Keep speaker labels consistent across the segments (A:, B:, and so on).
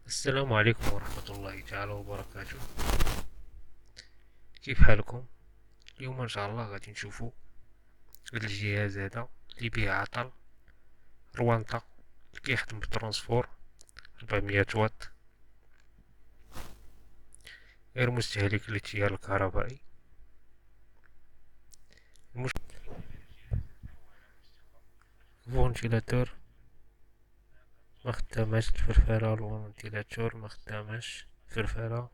A: السلام عليكم ورحمة الله تعالى وبركاته. كيف حالكم؟ اليوم ان شاء الله غادي نشوفو هاد الجهاز هذا اللي بيه عطل روانتا اللي كيخدم بترونسفور 400 واط غير مستهلك للتيار الكهربائي. الفونتيلاتور مخدامش، الفرفرة الفونتيلاتور مخدامش، الفرفرة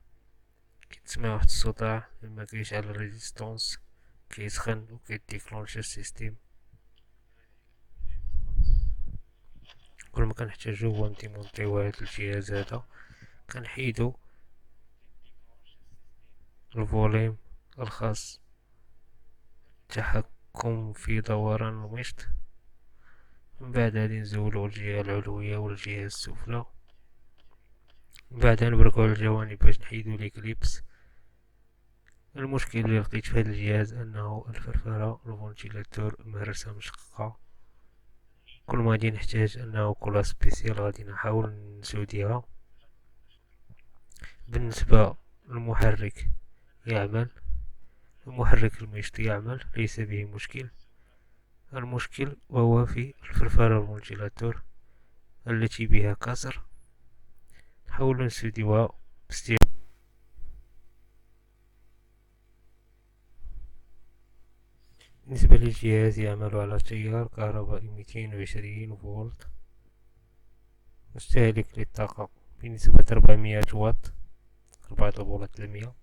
A: كتسمع واحد الصداع لما كيشعل الريزيستونس كيسخن و كيديكلونشي السيستيم. كل ما كنحتاجو هو نديمونطيو هاد الجهاز هذا، كنحيدو الفوليم الخاص التحكم في دوران المشط. من بعد غادي نزولو الجهة العلوية والجهة السفلى، من بعد نبركو على الجوانب باش نحيدو لي كليبس. المشكل اللي لقيت في هذا الجهاز انه الفرفرة الفونتيلاتور مهرسة مشققة، كل ما غادي نحتاج انه كولا سبيسيال غادي نحاول نسوديها. بالنسبة للمحرك يعمل، المحرك المشط يعمل ليس به مشكل. المشكل وهو في الفرفرة الفونتيلاتور التي بها كسر، نحاول نسديوها باستخدام. بالنسبة للجهاز يعمل على تيار كهربائي 220 فولت، مستهلك للطاقة بنسبة 400 واط، 4 فولت المية.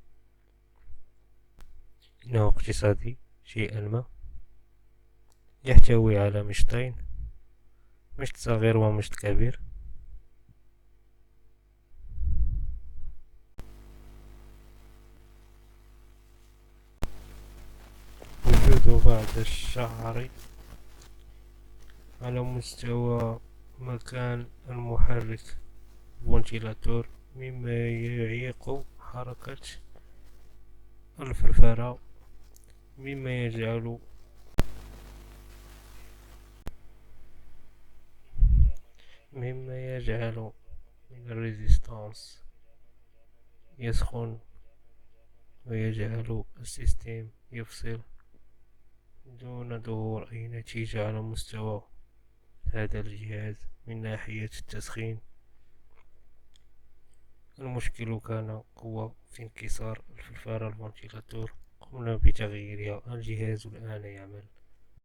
A: إنه اقتصادي شيئا ما، يحتوي على مشطين، مشط صغير ومشط كبير. وجوده بعد الشهر على مستوى مكان المحرك فونتيلاتور مما يعيق حركة الفرفرة، مما يجعل من الريزيستانس يسخن ويجعل السيستم يفصل دون ظهور أي نتيجة على مستوى هذا الجهاز من ناحية التسخين. المشكل كان هو في انكسار الفلفارة الفنتيلاتور، قمنا بتغييرها، الجهاز الآن يعمل.